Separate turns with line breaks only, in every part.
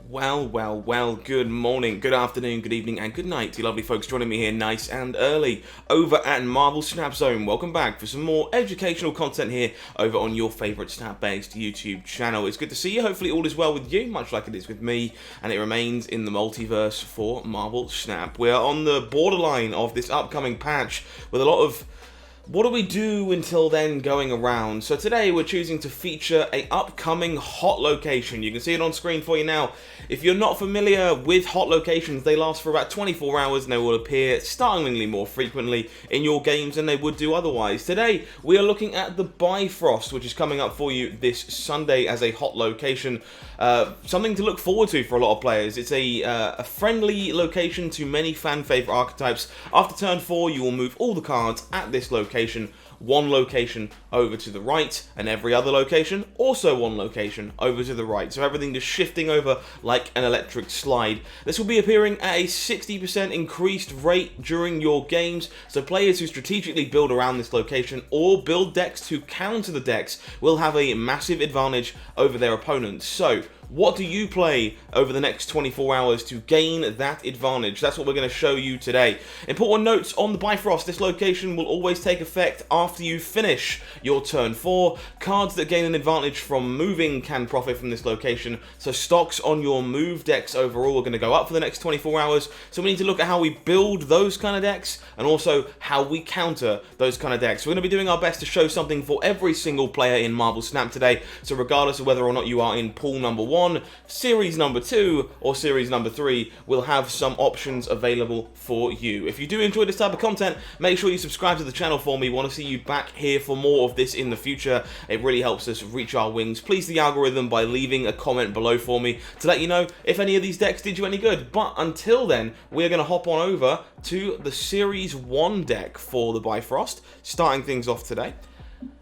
Well, good morning, good afternoon, good evening, and good night to you lovely folks joining me here nice and early over at Marvel Snap Zone. Welcome back for some more educational content here over on your favourite snap-based YouTube channel. It's good to see you. Hopefully all is well with you, much like it is with me, and it remains in the multiverse for Marvel Snap. We're on the borderline of this upcoming patch with a lot of what do we do until then going around. So today we're choosing to feature a upcoming hot location. You can see it on screen for you now. If you're not familiar with hot locations, they last for about 24 hours and they will appear startlingly more frequently in your games than they would do otherwise. Today we are looking at the Bifrost, which is coming up for you this Sunday as a hot location. Something to look forward to for a lot of players. It's a friendly location to many fan favourite archetypes. After turn 4 you will move all the cards at this location, one location over to the right, and every other location also one location over to the right. So everything just shifting over like an electric slide. This will be appearing at a 60% increased rate during your games, so players who strategically build around this location or build decks to counter the decks will have a massive advantage over their opponents. So what do you play over the next 24 hours to gain that advantage? That's what we're going to show you today. Important notes on the Bifrost. This location will always take effect after you finish your turn 4. Cards that gain an advantage from moving can profit from this location. So stocks on your move decks overall are going to go up for the next 24 hours. So we need to look at how we build those kind of decks and also how we counter those kind of decks. We're going to be doing our best to show something for every single player in Marvel Snap today. So regardless of whether or not you are in pool number 1, series number 2 or series number 3, will have some options available for you. If you do enjoy this type of content, make sure you subscribe to the channel for me. We want to see you back here for more of this in the future. It really helps us reach our wings. Please the algorithm by leaving a comment below for me to let you know if any of these decks did you any good. But until then, we're going to hop on over to the series 1 deck for the Bifrost, starting things off today.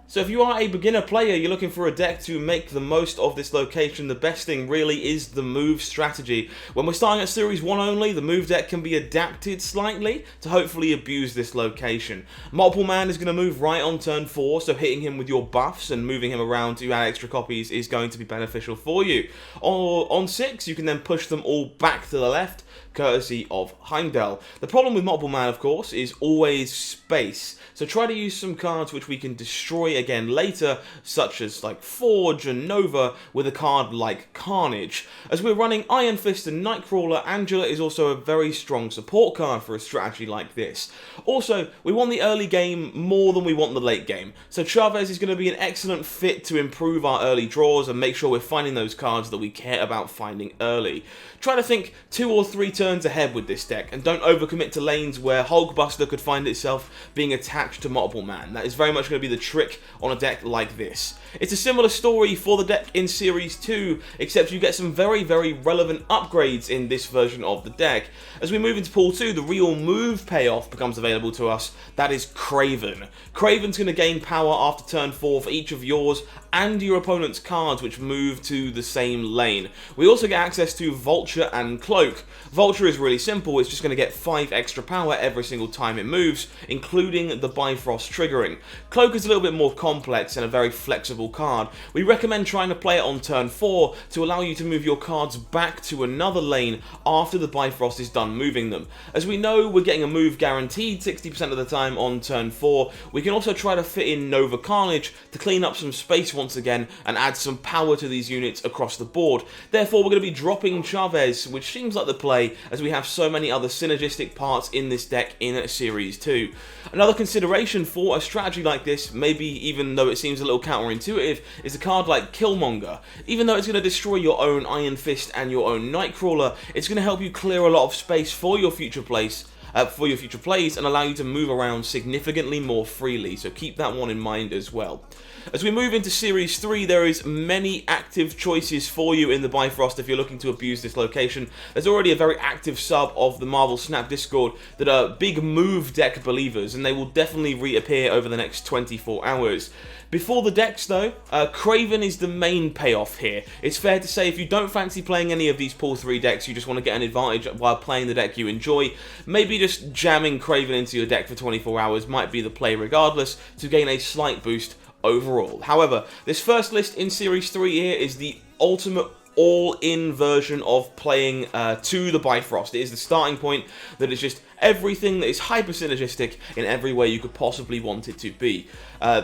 So if you are a beginner player, you're looking for a deck to make the most of this location, the best thing really is the move strategy. When we're starting at Series 1 only, the move deck can be adapted slightly to hopefully abuse this location. Multiple Man is going to move right on turn 4, so hitting him with your buffs and moving him around to add extra copies is going to be beneficial for you. On 6, you can then push them all back to the left, courtesy of Heimdall. The problem with Multiple Man, of course, is always space. So try to use some cards which we can destroy again later, such as like Forge and Nova, with a card like Carnage. As we're running Iron Fist and Nightcrawler, Angela is also a very strong support card for a strategy like this. Also, we want the early game more than we want the late game. So Chavez is going to be an excellent fit to improve our early draws and make sure we're finding those cards that we care about finding early. Try to think 2 or 3 turns ahead with this deck, and don't overcommit to lanes where Hulkbuster could find itself being attached to Multiple Man. That is very much going to be the trick on a deck like this. It's a similar story for the deck in Series 2, except you get some very relevant upgrades in this version of the deck. As we move into Pool 2, the real move payoff becomes available to us. That is Kraven. Kraven's going to gain power after turn 4 for each of yours and your opponent's cards which move to the same lane. We also get access to Vulture and Cloak. Vulture is really simple, it's just going to get 5 extra power every single time it moves, including the Bifrost triggering. Cloak is a little bit more complex and a very flexible card. We recommend trying to play it on turn 4 to allow you to move your cards back to another lane after the Bifrost is done moving them. As we know, we're getting a move guaranteed 60% of the time on turn 4. We can also try to fit in Nova Carnage to clean up some space once again and add some power to these units across the board. Therefore, we're going to be dropping Chavez, which seems like the play as we have so many other synergistic parts in this deck in Series 2. Another consideration for a strategy like this, maybe even though it seems a little counterintuitive, is a card like Killmonger. Even though it's going to destroy your own Iron Fist and your own Nightcrawler, it's going to help you clear a lot of space for your future plays and allow you to move around significantly more freely, so keep that one in mind as well. As we move into Series 3, there is many active choices for you in the Bifrost if you're looking to abuse this location. There's already a very active sub of the Marvel Snap Discord that are big move deck believers, and they will definitely reappear over the next 24 hours. Before the decks though, Kraven is the main payoff here. It's fair to say if you don't fancy playing any of these Pool 3 decks, you just want to get an advantage while playing the deck you enjoy, maybe just jamming Kraven into your deck for 24 hours might be the play regardless to gain a slight boost overall. However, this first list in Series 3 here is the ultimate all-in version of playing to the Bifrost. It is the starting point that is just everything that is hyper synergistic in every way you could possibly want it to be.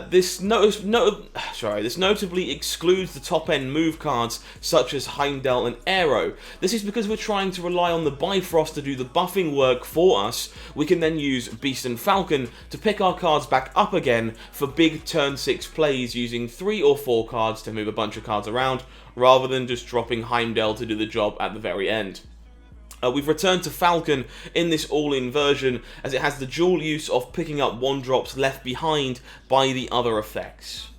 This notably excludes the top-end move cards such as Heimdall and Aero. This is because we're trying to rely on the Bifrost to do the buffing work for us. We can then use Beast and Falcon to pick our cards back up again for big turn 6 plays using 3 or 4 cards to move a bunch of cards around, rather than just dropping Heimdall to do the job at the very end. We've returned to Falcon in this all-in version, as it has the dual use of picking up 1-drops left behind by the other effects.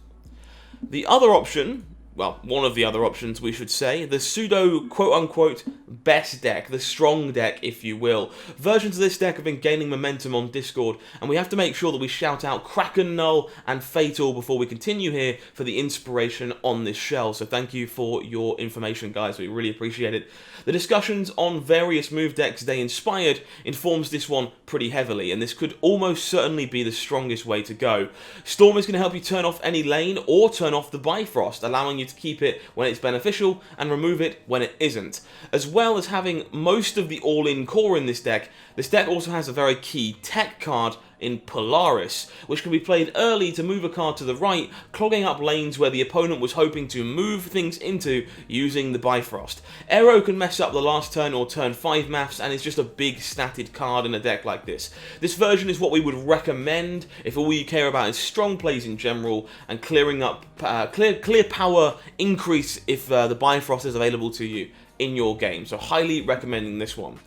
The other option, well, one of the other options we should say, the pseudo quote-unquote best deck, the strong deck if you will. Versions of this deck have been gaining momentum on Discord, and we have to make sure that we shout out Kraken Null and Fatal before we continue here for the inspiration on this shell. So thank you for your information, guys, we really appreciate it. The discussions on various move decks they inspired informs this one pretty heavily, and this could almost certainly be the strongest way to go. Storm is going to help you turn off any lane or turn off the Bifrost, allowing you to keep it when it's beneficial and remove it when it isn't. As well as having most of the all-in core in this deck also has a very key tech card in Polaris, which can be played early to move a card to the right, clogging up lanes where the opponent was hoping to move things into using the Bifrost. Aero can mess up the last turn or turn 5 maths, and is just a big statted card in a deck like this. This version is what we would recommend if all you care about is strong plays in general and clearing up clear power increase if the Bifrost is available to you in your game. So highly recommending this one.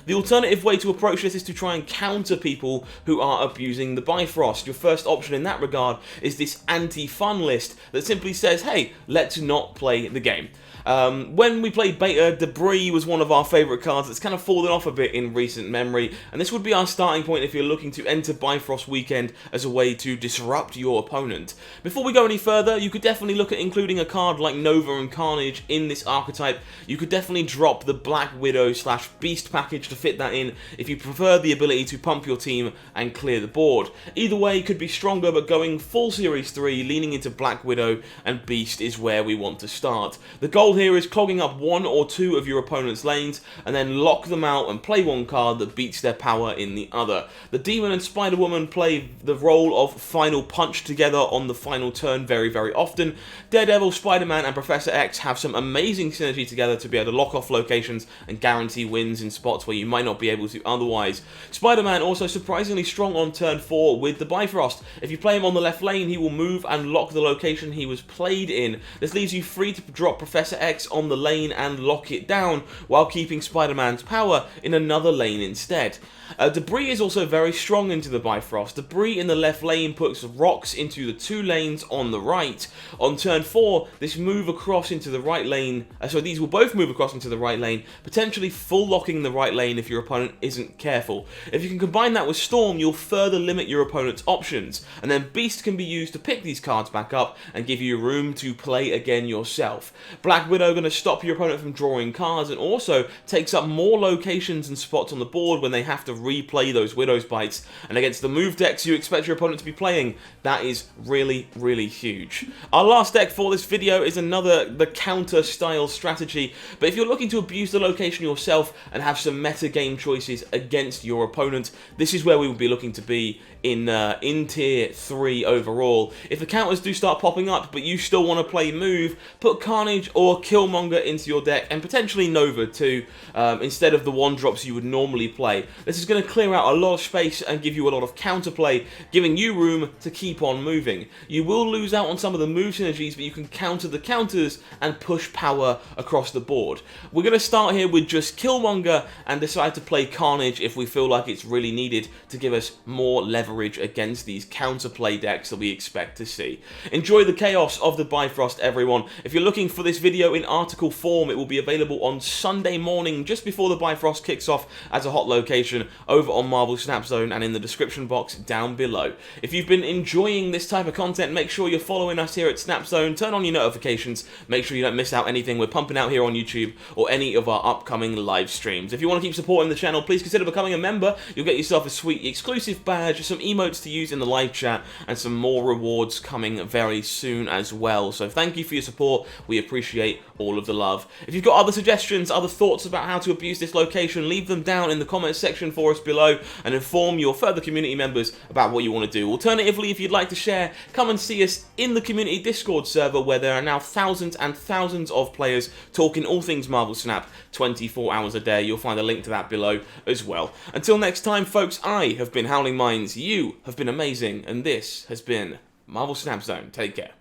The alternative way to approach this is to try and counter people who are abusing the Bifrost. Your first option in that regard is this anti-fun list that simply says, hey, let's not play the game. When we played beta, Debris was one of our favourite cards that's kind of fallen off a bit in recent memory, and this would be our starting point if you're looking to enter Bifrost Weekend as a way to disrupt your opponent. Before we go any further, you could definitely look at including a card like Nova and Carnage in this archetype. You could definitely drop the Black Widow / Beast package to fit that in if you prefer the ability to pump your team and clear the board. Either way could be stronger, but going full Series 3, leaning into Black Widow and Beast is where we want to start. The goal here is clogging up 1 or 2 of your opponent's lanes and then lock them out and play one card that beats their power in the other. The Demon and Spider-Woman play the role of final punch together on the final turn very, very often. Daredevil, Spider-Man and Professor X have some amazing synergy together to be able to lock off locations and guarantee wins in spots where you might not be able to otherwise. Spider-Man also surprisingly strong on turn 4 with the Bifrost. If you play him on the left lane, he will move and lock the location he was played in. This leaves you free to drop Professor X on the lane and lock it down while keeping Spider-Man's power in another lane instead. Debris is also very strong into the Bifrost. Debris in the left lane puts rocks into the 2 lanes on the right. On turn 4, this move across into the right lane, so these will both move across into the right lane, potentially full locking the right lane if your opponent isn't careful. If you can combine that with Storm, you'll further limit your opponent's options, and then Beast can be used to pick these cards back up and give you room to play again yourself. Black Widow going to stop your opponent from drawing cards and also takes up more locations and spots on the board when they have to replay those Widow's Bites, and against the move decks you expect your opponent to be playing, that is really, really huge. Our last deck for this video is the counter style strategy, but if you're looking to abuse the location yourself and have some meta game choices against your opponent, this is where we would be looking to be in tier 3 overall. If the counters do start popping up but you still want to play move, put Carnage or Killmonger into your deck, and potentially Nova too, instead of the 1-drops you would normally play. This is going to clear out a lot of space and give you a lot of counterplay, giving you room to keep on moving. You will lose out on some of the move synergies, but you can counter the counters and push power across the board. We're going to start here with just Killmonger and decide to play Carnage if we feel like it's really needed to give us more leverage against these counterplay decks that we expect to see. Enjoy the chaos of the Bifrost, everyone. If you're looking for this video in article form, it will be available on Sunday morning just before the Bifrost kicks off as a hot location over on Marvel Snap Zone and in the description box down below. If you've been enjoying this type of content, make sure you're following us here at Snap Zone, turn on your notifications, make sure you don't miss out anything we're pumping out here on YouTube or any of our upcoming live streams. If you want to keep supporting the channel, please consider becoming a member. You'll get yourself a sweet exclusive badge, some emotes to use in the live chat, and some more rewards coming very soon as well. So thank you for your support, we appreciate appreciate all of the love. If you've got other suggestions, other thoughts about how to abuse this location, leave them down in the comments section for us below and inform your further community members about what you want to do. Alternatively, if you'd like to share, come and see us in the community Discord server where there are now thousands and thousands of players talking all things Marvel Snap 24 hours a day. You'll find a link to that below as well. Until next time, folks, I have been HowlingMines, you have been amazing, and this has been Marvel Snap Zone. Take care.